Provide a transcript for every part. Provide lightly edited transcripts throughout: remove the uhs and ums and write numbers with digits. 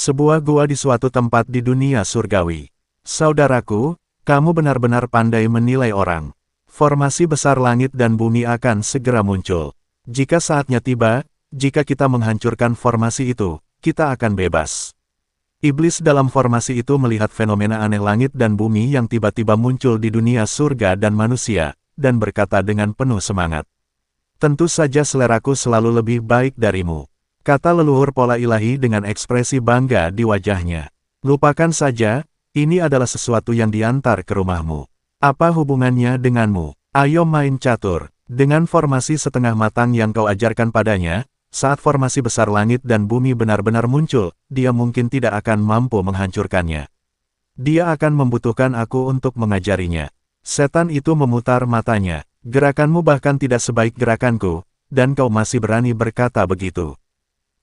Sebuah gua di suatu tempat di dunia surgawi. Saudaraku, kamu benar-benar pandai menilai orang. Formasi besar langit dan bumi akan segera muncul. Jika saatnya tiba, jika kita menghancurkan formasi itu, kita akan bebas. Iblis dalam formasi itu melihat fenomena aneh langit dan bumi yang tiba-tiba muncul di dunia surga dan manusia, dan berkata dengan penuh semangat. Tentu saja seleraku selalu lebih baik darimu. Kata leluhur pola ilahi dengan ekspresi bangga di wajahnya. Lupakan saja, ini adalah sesuatu yang diantar ke rumahmu. Apa hubungannya denganmu? Ayo main catur. Dengan formasi setengah matang yang kau ajarkan padanya, saat formasi besar langit dan bumi benar-benar muncul, dia mungkin tidak akan mampu menghancurkannya. Dia akan membutuhkan aku untuk mengajarinya. Setan itu memutar matanya. Gerakanmu bahkan tidak sebaik gerakanku, dan kau masih berani berkata begitu.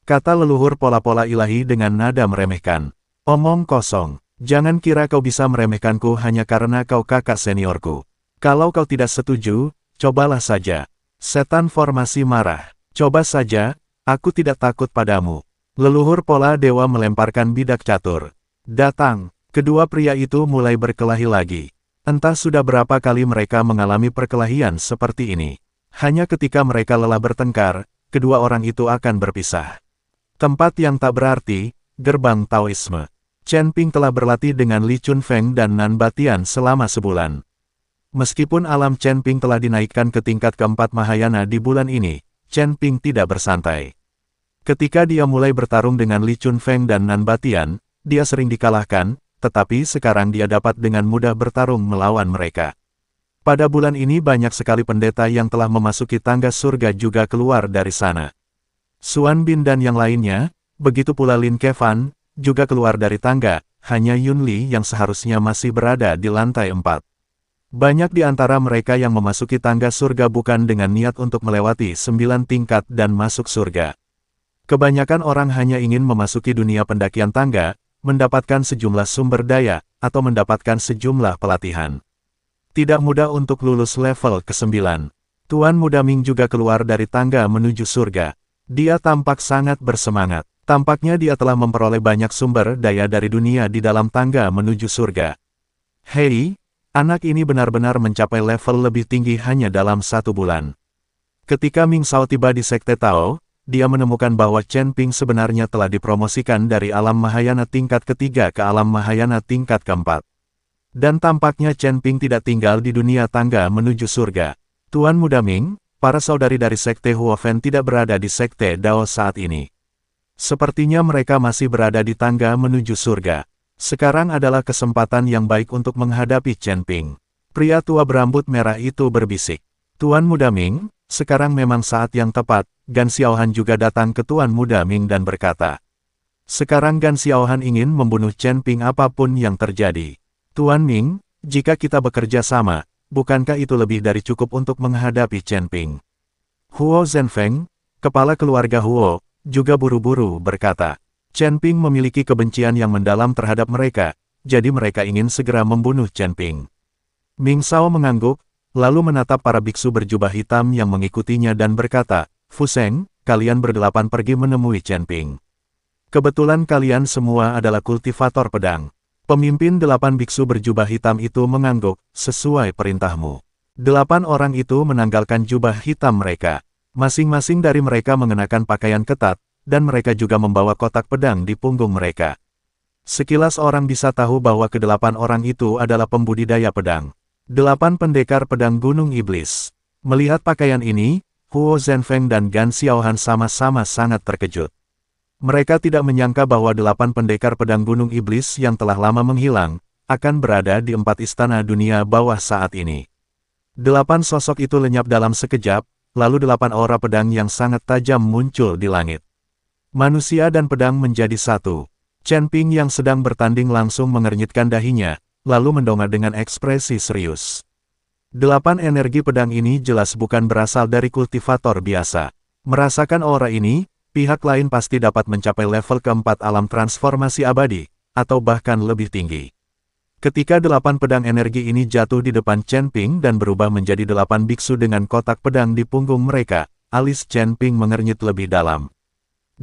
Kata leluhur pola-pola ilahi dengan nada meremehkan. Omong kosong. Jangan kira kau bisa meremehkanku hanya karena kau kakak seniorku. Kalau kau tidak setuju, cobalah saja. Setan formasi marah. Coba saja, aku tidak takut padamu. Leluhur pola dewa melemparkan bidak catur. Datang. Kedua pria itu mulai berkelahi lagi. Entah sudah berapa kali mereka mengalami perkelahian seperti ini. Hanya ketika mereka lelah bertengkar, kedua orang itu akan berpisah. Tempat yang tak berarti, gerbang Taoisme. Chen Ping telah berlatih dengan Li Chunfeng dan Nan Batian selama sebulan. Meskipun alam Chen Ping telah dinaikkan ke tingkat keempat Mahayana di bulan ini, Chen Ping tidak bersantai. Ketika dia mulai bertarung dengan Li Chunfeng dan Nan Batian, dia sering dikalahkan, tetapi sekarang dia dapat dengan mudah bertarung melawan mereka. Pada bulan ini banyak sekali pendeta yang telah memasuki tangga surga juga keluar dari sana. Suan Bin dan yang lainnya, begitu pula Lin Kevan, juga keluar dari tangga, hanya Yun Li yang seharusnya masih berada di lantai 4. Banyak di antara mereka yang memasuki tangga surga bukan dengan niat untuk melewati 9 tingkat dan masuk surga. Kebanyakan orang hanya ingin memasuki dunia pendakian tangga, mendapatkan sejumlah sumber daya, atau mendapatkan sejumlah pelatihan. Tidak mudah untuk lulus level ke-9. Tuan Muda Ming juga keluar dari tangga menuju surga. Dia tampak sangat bersemangat. Tampaknya dia telah memperoleh banyak sumber daya dari dunia di dalam tangga menuju surga. Hei, anak ini benar-benar mencapai level lebih tinggi hanya dalam 1 bulan. Ketika Ming Shao tiba di Sekte Tao, dia menemukan bahwa Chen Ping sebenarnya telah dipromosikan dari alam Mahayana tingkat ketiga ke alam Mahayana tingkat keempat. Dan tampaknya Chen Ping tidak tinggal di dunia tangga menuju surga. Tuan Muda Ming, para saudari dari Sekte Huofen tidak berada di Sekte Dao saat ini. Sepertinya mereka masih berada di tangga menuju surga. Sekarang adalah kesempatan yang baik untuk menghadapi Chen Ping. Pria tua berambut merah itu berbisik. Tuan Muda Ming, sekarang memang saat yang tepat. Gan Xiaohan juga datang ke Tuan Muda Ming dan berkata. Sekarang Gan Xiaohan ingin membunuh Chen Ping apapun yang terjadi. Tuan Ming, jika kita bekerja sama, bukankah itu lebih dari cukup untuk menghadapi Chen Ping? Huo Zhenfeng, kepala keluarga Huo, juga buru-buru berkata. Chen Ping memiliki kebencian yang mendalam terhadap mereka, jadi mereka ingin segera membunuh Chen Ping. Ming Shao mengangguk, lalu menatap para biksu berjubah hitam yang mengikutinya dan berkata, Fuseng, kalian berdelapan pergi menemui Chen Ping. Kebetulan kalian semua adalah kultivator pedang. Pemimpin 8 biksu berjubah hitam itu mengangguk, sesuai perintahmu. 8 orang itu menanggalkan jubah hitam mereka. Masing-masing dari mereka mengenakan pakaian ketat, dan mereka juga membawa kotak pedang di punggung mereka. Sekilas orang bisa tahu bahwa ke-8 orang itu adalah pembudidaya pedang. 8 pendekar pedang Gunung Iblis. Melihat pakaian ini, Huo Zhenfeng dan Gan Xiaohan sama-sama sangat terkejut. Mereka tidak menyangka bahwa 8 pendekar pedang Gunung Iblis yang telah lama menghilang, akan berada di 4 istana dunia bawah saat ini. 8 sosok itu lenyap dalam sekejap, lalu 8 aura pedang yang sangat tajam muncul di langit. Manusia dan pedang menjadi satu. Chen Ping yang sedang bertanding langsung mengernyitkan dahinya, lalu mendongak dengan ekspresi serius. 8 energi pedang ini jelas bukan berasal dari kultivator biasa. Merasakan aura ini, pihak lain pasti dapat mencapai level keempat alam transformasi abadi, atau bahkan lebih tinggi. Ketika 8 pedang energi ini jatuh di depan Chen Ping dan berubah menjadi 8 biksu dengan kotak pedang di punggung mereka, alis Chen Ping mengernyit lebih dalam.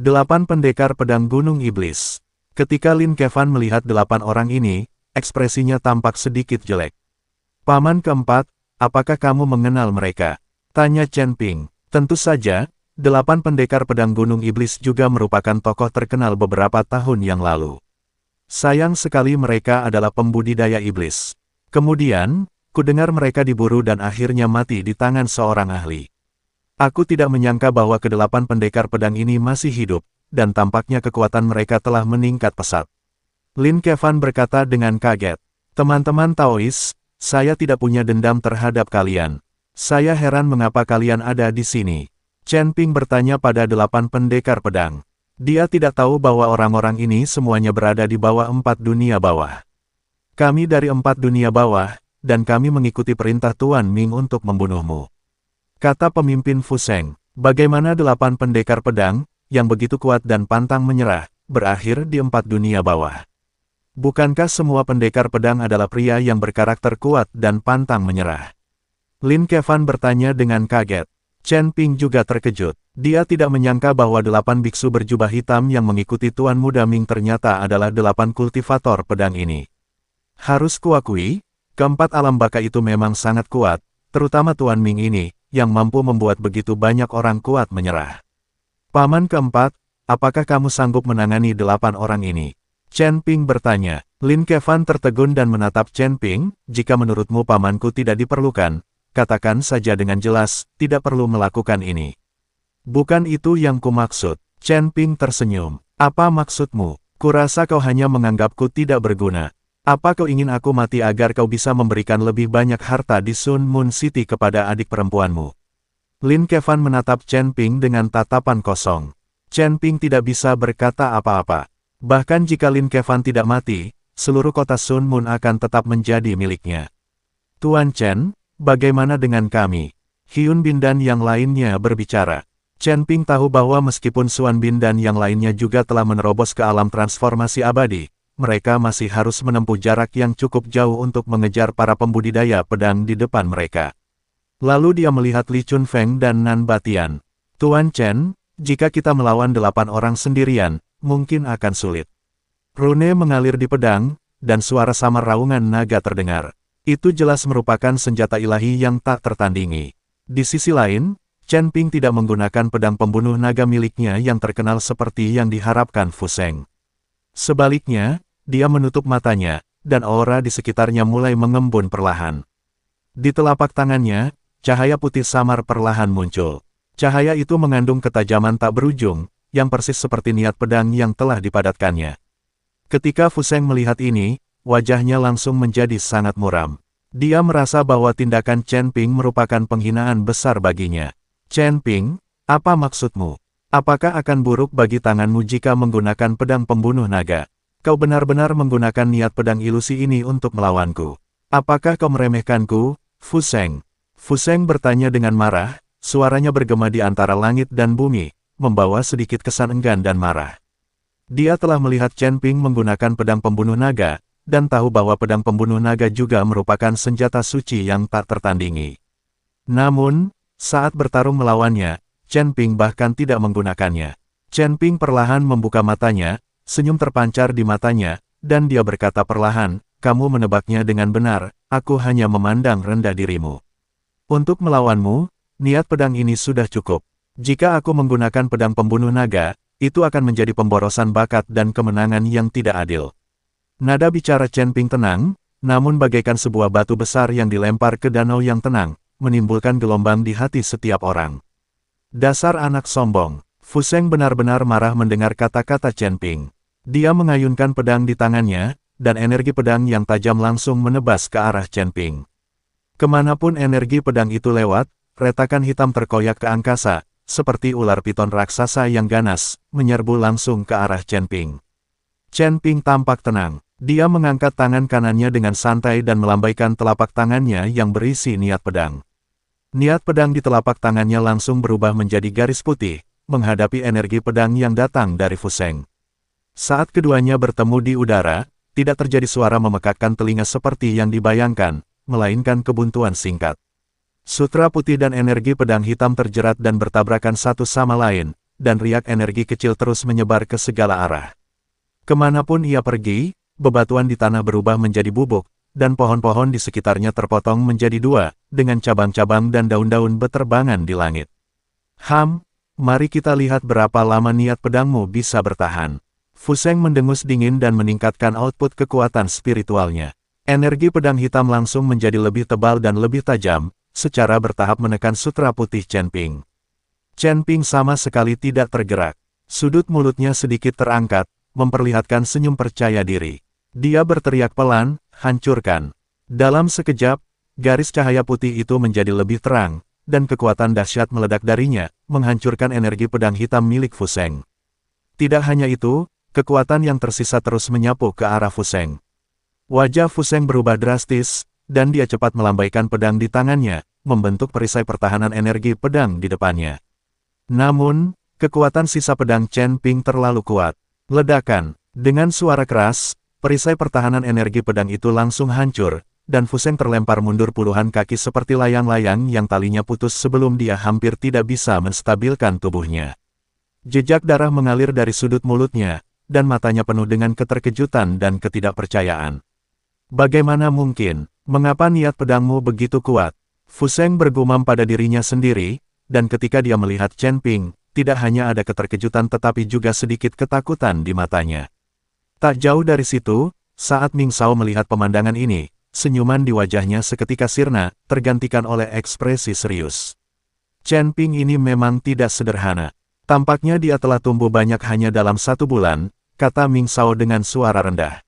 8 pendekar pedang Gunung Iblis. Ketika Lin Kevan melihat 8 orang ini, ekspresinya tampak sedikit jelek. Paman keempat, apakah kamu mengenal mereka? Tanya Chen Ping. Tentu saja, 8 pendekar pedang Gunung Iblis juga merupakan tokoh terkenal beberapa tahun yang lalu. Sayang sekali mereka adalah pembudidaya iblis. Kemudian, kudengar mereka diburu dan akhirnya mati di tangan seorang ahli. Aku tidak menyangka bahwa ke-8 pendekar pedang ini masih hidup, dan tampaknya kekuatan mereka telah meningkat pesat. Lin Kevan berkata dengan kaget. Teman-teman Taois, saya tidak punya dendam terhadap kalian. Saya heran mengapa kalian ada di sini. Chen Ping bertanya pada 8 pendekar pedang. Dia tidak tahu bahwa orang-orang ini semuanya berada di bawah 4 dunia bawah. Kami dari 4 dunia bawah, dan kami mengikuti perintah Tuan Ming untuk membunuhmu. Kata pemimpin Fuseng. Bagaimana 8 pendekar pedang, yang begitu kuat dan pantang menyerah, berakhir di 4 dunia bawah? Bukankah semua pendekar pedang adalah pria yang berkarakter kuat dan pantang menyerah? Lin Kevan bertanya dengan kaget. Chen Ping juga terkejut. Dia tidak menyangka bahwa 8 biksu berjubah hitam yang mengikuti Tuan Muda Ming ternyata adalah 8 kultivator pedang ini. Harus kuakui, keempat alam baka itu memang sangat kuat, terutama Tuan Ming ini, yang mampu membuat begitu banyak orang kuat menyerah. Paman keempat, apakah kamu sanggup menangani 8 orang ini? Chen Ping bertanya. Lin Kevan tertegun dan menatap Chen Ping, jika menurutmu pamanku tidak diperlukan, katakan saja dengan jelas, tidak perlu melakukan ini. Bukan itu yang kumaksud. Chen Ping tersenyum. Apa maksudmu? Kurasa kau hanya menganggapku tidak berguna. Apa kau ingin aku mati agar kau bisa memberikan lebih banyak harta di Sun Moon City kepada adik perempuanmu? Lin Kevan menatap Chen Ping dengan tatapan kosong. Chen Ping tidak bisa berkata apa-apa. Bahkan jika Lin Kevan tidak mati, seluruh kota Sun Moon akan tetap menjadi miliknya. Tuan Chen, bagaimana dengan kami? Hyun Bin dan yang lainnya berbicara. Chen Ping tahu bahwa meskipun Suan Bin dan yang lainnya juga telah menerobos ke alam transformasi abadi, mereka masih harus menempuh jarak yang cukup jauh untuk mengejar para pembudidaya pedang di depan mereka. Lalu dia melihat Li Chunfeng dan Nan Batian. Tuan Chen, jika kita melawan 8 orang sendirian, mungkin akan sulit. Rune mengalir di pedang, dan suara samar raungan naga terdengar. Itu jelas merupakan senjata ilahi yang tak tertandingi. Di sisi lain, Chen Ping tidak menggunakan pedang pembunuh naga miliknya yang terkenal seperti yang diharapkan Fuseng. Sebaliknya, dia menutup matanya, dan aura di sekitarnya mulai mengembun perlahan. Di telapak tangannya, cahaya putih samar perlahan muncul. Cahaya itu mengandung ketajaman tak berujung, yang persis seperti niat pedang yang telah dipadatkannya. Ketika Fuseng melihat ini, wajahnya langsung menjadi sangat muram. Dia merasa bahwa tindakan Chen Ping merupakan penghinaan besar baginya. Chen Ping, apa maksudmu? Apakah akan buruk bagi tanganmu jika menggunakan pedang pembunuh naga? Kau benar-benar menggunakan niat pedang ilusi ini untuk melawanku. Apakah kau meremehkanku, Fuseng? Fuseng bertanya dengan marah, suaranya bergema di antara langit dan bumi, membawa sedikit kesan enggan dan marah. Dia telah melihat Chen Ping menggunakan pedang pembunuh naga, dan tahu bahwa pedang pembunuh naga juga merupakan senjata suci yang tak tertandingi. Namun, saat bertarung melawannya, Chen Ping bahkan tidak menggunakannya. Chen Ping perlahan membuka matanya, senyum terpancar di matanya, dan dia berkata perlahan, kamu menebaknya dengan benar, aku hanya memandang rendah dirimu. Untuk melawanmu, niat pedang ini sudah cukup. Jika aku menggunakan pedang pembunuh naga, itu akan menjadi pemborosan bakat dan kemenangan yang tidak adil. Nada bicara Chen Ping tenang, namun bagaikan sebuah batu besar yang dilempar ke danau yang tenang, menimbulkan gelombang di hati setiap orang. Dasar anak sombong. Fuseng benar-benar marah mendengar kata-kata Chen Ping. Dia mengayunkan pedang di tangannya, dan energi pedang yang tajam langsung menebas ke arah Chen Ping. Kemanapun energi pedang itu lewat, retakan hitam terkoyak ke angkasa, seperti ular piton raksasa yang ganas, menyerbu langsung ke arah Chen Ping. Chen Ping tampak tenang. Dia mengangkat tangan kanannya dengan santai dan melambaikan telapak tangannya yang berisi niat pedang. Niat pedang di telapak tangannya langsung berubah menjadi garis putih, menghadapi energi pedang yang datang dari Fuseng. Saat keduanya bertemu di udara, tidak terjadi suara memekakkan telinga seperti yang dibayangkan, melainkan kebuntuan singkat. Sutra putih dan energi pedang hitam terjerat dan bertabrakan satu sama lain, dan riak energi kecil terus menyebar ke segala arah. Kemanapun ia pergi, bebatuan di tanah berubah menjadi bubuk, dan pohon-pohon di sekitarnya terpotong menjadi dua, dengan cabang-cabang dan daun-daun beterbangan di langit. Mari kita lihat berapa lama niat pedangmu bisa bertahan. Fu Sheng mendengus dingin dan meningkatkan output kekuatan spiritualnya. Energi pedang hitam langsung menjadi lebih tebal dan lebih tajam, secara bertahap menekan sutra putih Chen Ping. Chen Ping sama sekali tidak tergerak. Sudut mulutnya sedikit terangkat, memperlihatkan senyum percaya diri. Dia berteriak pelan, hancurkan. Dalam sekejap, garis cahaya putih itu menjadi lebih terang, dan kekuatan dahsyat meledak darinya, menghancurkan energi pedang hitam milik Fu Sheng. Tidak hanya itu, kekuatan yang tersisa terus menyapu ke arah Fu Sheng. Wajah Fu Sheng berubah drastis, dan dia cepat melambaikan pedang di tangannya, membentuk perisai pertahanan energi pedang di depannya. Namun, kekuatan sisa pedang Chen Ping terlalu kuat. Ledakan. Dengan suara keras, perisai pertahanan energi pedang itu langsung hancur, dan Fu Sheng terlempar mundur puluhan kaki seperti layang-layang yang talinya putus sebelum dia hampir tidak bisa menstabilkan tubuhnya. Jejak darah mengalir dari sudut mulutnya, dan matanya penuh dengan keterkejutan dan ketidakpercayaan. Bagaimana mungkin? Mengapa niat pedangmu begitu kuat? Fu Sheng bergumam pada dirinya sendiri, dan ketika dia melihat Chen Ping, tidak hanya ada keterkejutan tetapi juga sedikit ketakutan di matanya. Tak jauh dari situ, saat Ming Shao melihat pemandangan ini, senyuman di wajahnya seketika sirna, tergantikan oleh ekspresi serius. Chen Ping ini memang tidak sederhana. Tampaknya dia telah tumbuh banyak hanya dalam 1 bulan, kata Ming Shao dengan suara rendah.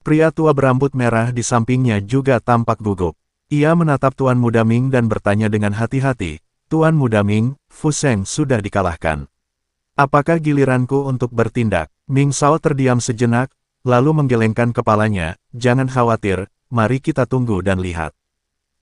Pria tua berambut merah di sampingnya juga tampak gugup. Ia menatap Tuan Muda Ming dan bertanya dengan hati-hati, Tuan Muda Ming, Fu Sheng sudah dikalahkan. Apakah giliranku untuk bertindak? Ming Shao terdiam sejenak, lalu menggelengkan kepalanya, jangan khawatir, mari kita tunggu dan lihat.